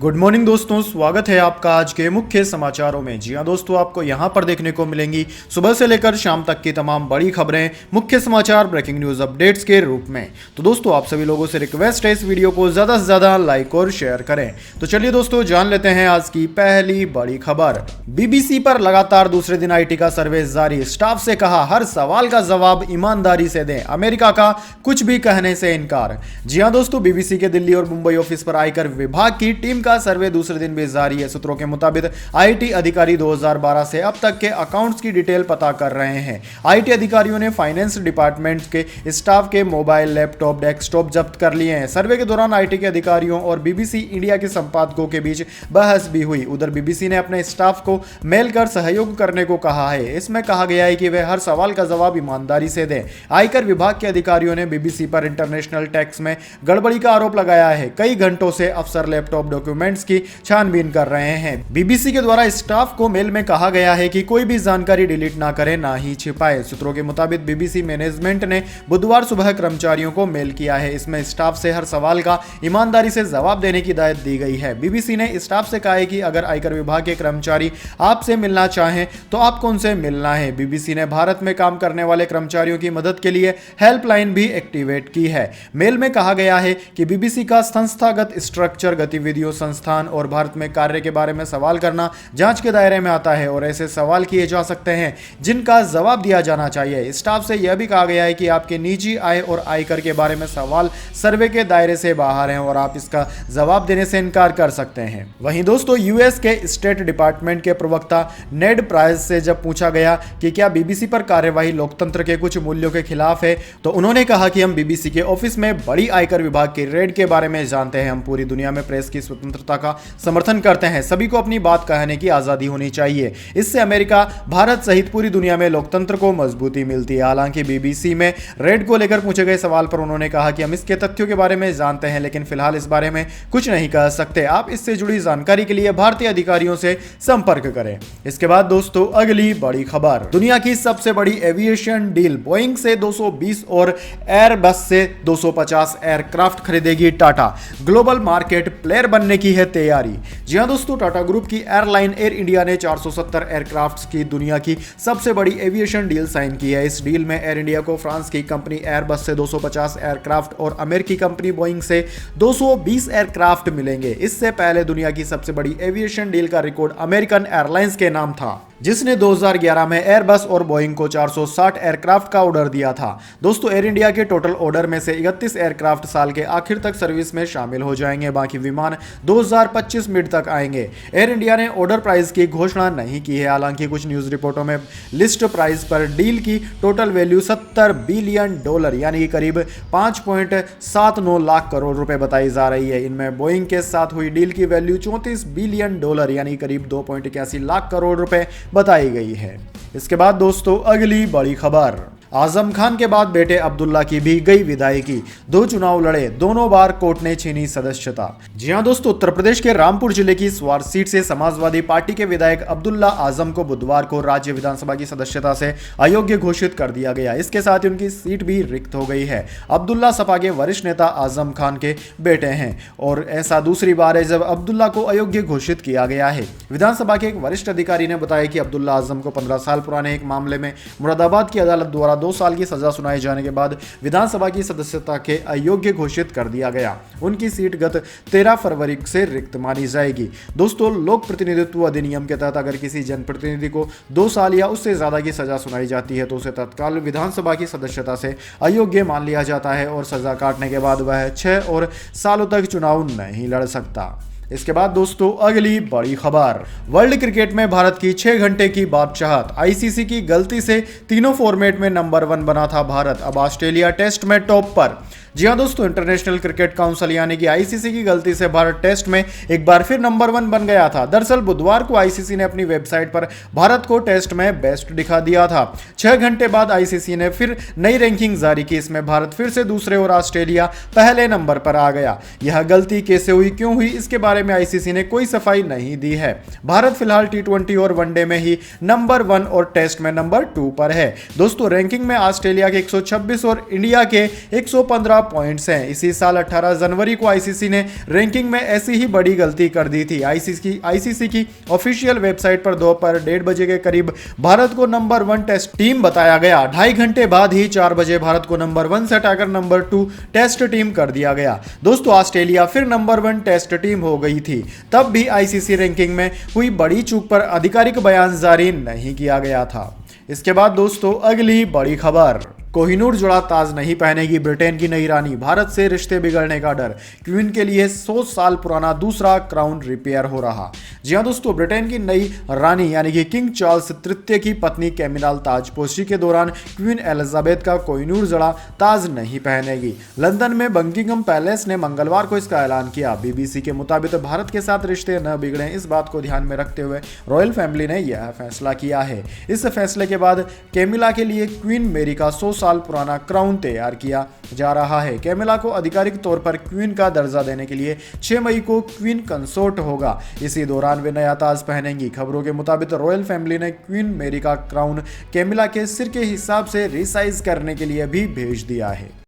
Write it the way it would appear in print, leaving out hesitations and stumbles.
Good morning दोस्तों, स्वागत है आपका आज के मुख्य समाचारों में। जी हां दोस्तों, आपको यहां पर देखने को मिलेंगी सुबह से लेकर शाम तक की तमाम बड़ी खबरें, मुख्य समाचार, ब्रेकिंग न्यूज अपडेट्स के रूप में। तो दोस्तों, आप सभी लोगों से रिक्वेस्ट है इस वीडियो को ज्यादा से ज्यादा लाइक और शेयर करें। तो चलिए दोस्तों, जान लेते हैं आज की पहली बड़ी खबर। बीबीसी पर लगातार दूसरे दिन आईटी का सर्वे जारी, स्टाफ से कहा हर सवाल का जवाब ईमानदारी से दें, अमेरिका का कुछ भी कहने से इनकार। जी हां दोस्तों, बीबीसी के दिल्ली और मुंबई ऑफिस पर आयकर विभाग की टीम का सर्वे दूसरे दिन भी जारी है। सूत्रों के मुताबिक आईटी अधिकारी 2012 से अब तक के अकाउंट्स की डिटेल पता कर रहे हैं। आईटी अधिकारियों ने फाइनेंस डिपार्टमेंट के स्टाफ के मोबाइल, लैपटॉप, डेस्कटॉप जब्त कर लिए हैं। सर्वे के दौरान आईटी के अधिकारियों और बीबीसी इंडिया के संपादकों के बीच बहस भी हुई। उधर बीबीसी ने अपने स्टाफ को मेल कर सहयोग करने को कहा है। इसमें कहा गया है कि वे हर सवाल का जवाब ईमानदारी से दें। आयकर विभाग के अधिकारियों ने बीबीसी पर इंटरनेशनल टैक्स में गड़बड़ी का आरोप लगाया है। कई घंटों से अफसर लैपटॉप डॉक्यूमेंट्स की छानबीन कर रहे हैं। बीबीसी के द्वारा स्टाफ को मेल में कहा गया है कि कोई भी जानकारी डिलीट ना करें, ना ही छिपाए। सूत्रों के मुताबिक बीबीसी मैनेजमेंट ने बुधवार सुबह कर्मचारियों को मेल किया है। इसमें स्टाफ से हर सवाल का ईमानदारी से जवाब देने की हिदायत दी गई है। बीबीसी ने स्टाफ से कहा है कि अगर आयकर विभाग के कर्मचारी आपसे मिलना चाहें तो आपको उनसे मिलना है। बीबीसी ने भारत में काम करने वाले कर्मचारियों की मदद के लिए हेल्पलाइन भी एक्टिवेट की है। मेल में कहा गया है कि बीबीसी का संस्थागत स्ट्रक्चर, गतिविधियों, संस्थान और भारत में कार्य के बारे में सवाल करना जांच के दायरे में आता है और ऐसे सवाल किए जा सकते हैं जिनका जवाब दिया जाना चाहिए। स्टाफ से यह भी कहा गया है कि आपके निजी आय और आयकर के बारे में सवाल सर्वे के दायरे से बाहर हैं और आप इसका जवाब देने से इनकार कर सकते हैं। वहीं दोस्तों, यूएस के स्टेट डिपार्टमेंट के प्रवक्ता नेड प्राइस से जब पूछा गया कि क्या बीबीसी पर कार्यवाही लोकतंत्र के कुछ मूल्यों के खिलाफ है, तो उन्होंने कहा कि हम बीबीसी के ऑफिस में बड़ी आयकर विभाग की रेड के बारे में जानते हैं। हम पूरी दुनिया में प्रेस की स्वतंत्रता का समर्थन करते हैं। सभी को अपनी बात कहने की आजादी होनी चाहिए। इससे अमेरिका, भारत सहित पूरी दुनिया में लोकतंत्र को मजबूती मिलती है। हालांकि बीबीसी में रेड को लेकर पूछे गए सवाल पर उन्होंने कहा कि हम इसके तथ्यों के बारे में जानते हैं, लेकिन फिलहाल इस बारे में कुछ नहीं कह सकते। आप इससे जुड़ी जानकारी के लिए भारतीय अधिकारियों से संपर्क करें। इसके बाद दोस्तों, अगली बड़ी खबर। दुनिया की सबसे बड़ी एविएशन डील, बोइंग से 220 और एयरबस से 250 एयरक्राफ्ट खरीदेगी टाटा। ग्लोबल मार्केट प्लेयर बनने की है तैयारी। जी हां दोस्तों, टाटा ग्रुप की एयरलाइन एयर इंडिया ने 470 एयरक्राफ्ट्स की दुनिया की सबसे बड़ी एविएशन डील साइन की है। इस डील में एयर इंडिया को फ्रांस की कंपनी एयरबस से 250 एयरक्राफ्ट और अमेरिकी कंपनी बोइंग से 220 एयरक्राफ्ट मिलेंगे। इससे पहले दुनिया की सबसे बड़ी एविएशन डील का रिकॉर्ड अमेरिकन एयरलाइंस के नाम था, जिसने 2011 में एयरबस और बोइंग को 460 एयरक्राफ्ट का ऑर्डर दिया था। दोस्तों, एयर इंडिया के टोटल ऑर्डर में से 31 एयरक्राफ्ट साल के आखिर तक सर्विस में शामिल हो जाएंगे। बाकी विमान 2025 मिड तक आएंगे। एयर इंडिया ने ऑर्डर प्राइस की घोषणा नहीं की है। हालांकि कुछ न्यूज रिपोर्टों में लिस्ट प्राइस पर डील की टोटल वैल्यू $70 बिलियन यानी कि करीब 5.79 लाख करोड़ रुपए बताई जा रही है। इनमें बोइंग के साथ हुई डील की वैल्यू $34 बिलियन यानी करीब 2.81 लाख करोड़ रुपए बताई गई है। इसके बाद दोस्तों, अगली बड़ी खबर। आजम खान के बाद बेटे अब्दुल्ला की भी गई विदायगी। 2 चुनाव लड़े, दोनों बार कोर्ट ने छीनी सदस्यता। जी हां दोस्तों, उत्तर प्रदेश के रामपुर जिले की स्वार सीट से समाजवादी पार्टी के विधायक अब्दुल्ला आजम को बुधवार को राज्य विधानसभा की सदस्यता से अयोग्य घोषित कर दिया गया। इसके साथ ही उनकी सीट भी रिक्त हो गई है। अब्दुल्ला सपा के वरिष्ठ नेता आजम खान के बेटे हैं और ऐसा दूसरी बार है जब अब्दुल्ला को अयोग्य घोषित किया गया है। विधानसभा के एक वरिष्ठ अधिकारी ने बताया कि अब्दुल्ला आजम को 15 साल पुराने एक मामले में मुरादाबाद की अदालत द्वारा 2 साल की सजा सुनाए जाने के बाद विधानसभा की सदस्यता के अयोग्य घोषित कर दिया गया। उनकी सीट गत 13 फरवरी से रिक्त मानी जाएगी। दोस्तों, लोक प्रतिनिधित्व अधिनियम के तहत अगर किसी जनप्रतिनिधि को 2 साल या उससे ज्यादा की सजा सुनाई जाती है तो उसे तत्काल विधानसभा की सदस्यता से अयोग्य मान लिया जाता है और सजा काटने के बाद वह 6 और सालों तक चुनाव नहीं लड़ सकता। इसके बाद दोस्तों, अगली बड़ी खबर। वर्ल्ड क्रिकेट में भारत की 6 घंटे की बादशाहत। आईसीसी की गलती से तीनों फॉर्मेट में नंबर 1 बना था भारत, अब ऑस्ट्रेलिया टेस्ट में टॉप पर। जी हां दोस्तों, इंटरनेशनल क्रिकेट काउंसिल यानी कि आईसीसी की गलती से भारत टेस्ट में एक बार फिर नंबर 1 बन गया था। दरअसल बुधवार को आईसीसी ने अपनी वेबसाइट पर भारत को टेस्ट में बेस्ट दिखा दिया था। 6 घंटे बाद आईसीसी ने फिर नई रैंकिंग जारी की। इसमें भारत फिर से दूसरे और ऑस्ट्रेलिया पहले नंबर पर आ गया। यह गलती कैसे हुई, क्यों हुई, इसके बारे में आईसीसी ने कोई सफाई नहीं दी है। भारत फिलहाल टी20 और वनडे में ही नंबर 1 और टेस्ट में नंबर 2 पर है। दोस्तों, रैंकिंग में ऑस्ट्रेलिया के 126 और इंडिया के 115 पॉइंट्स हैं। इसी साल 18 जनवरी को आईसीसी ने रैंकिंग में ऐसी ही बड़ी गलती कर दी थी। आईसीसी की ऑफिशियल वेबसाइट पर दोपहर 1:30 बजे के करीब भारत को नंबर 1 टेस्ट टीम बताया गया। 2.5 घंटे बाद ही 4 बजे भारत को नंबर 1 से हटाकर नंबर 2 टेस्ट टीम कर दिया गया। दोस्तों ऑस्ट्रेलिया फिर नंबर 1 टेस्ट टीम हो गई थी। तब भी आईसीसी रैंकिंग में हुई बड़ी चूक पर आधिकारिक बयान जारी नहीं किया गया था। इसके बाद दोस्तों अगली बड़ी खबर, कोहिनूर जुड़ा ताज नहीं पहनेगी ब्रिटेन की नई रानी, भारत से रिश्ते बिगड़ने का डर, क्वीन के लिए 100 साल पुराना दूसरा क्राउन रिपेयर हो रहा। जी हां दोस्तों, ब्रिटेन की नई रानी यानी कि किंग चार्ल्स तृतीय की पत्नी कैमिला ताजपोशी के दौरान क्वीन एलिजाबेथ का कोहिनूर जड़ा ताज नहीं पहनेगी। लंदन में बकिंघम पैलेस ने मंगलवार को इसका ऐलान किया। बीबीसी के मुताबिक भारत के साथ रिश्ते न बिगड़े, इस बात को ध्यान में रखते हुए रॉयल फैमिली ने यह फैसला किया है। इस फैसले के बाद कैमिला के लिए क्वीन मेरी का 100 साल पुराना क्राउन तैयार किया जा रहा है। कैमिला को आधिकारिक तौर पर क्वीन का दर्जा देने के लिए 6 मई को क्वीन कंसोर्ट होगा। इसी दौरान वे नया ताज पहनेंगी। खबरों के मुताबिक रॉयल फैमिली ने क्वीन मेरी का क्राउन कैमिला के सिर के हिसाब से रिसाइज करने के लिए भी भेज दिया है।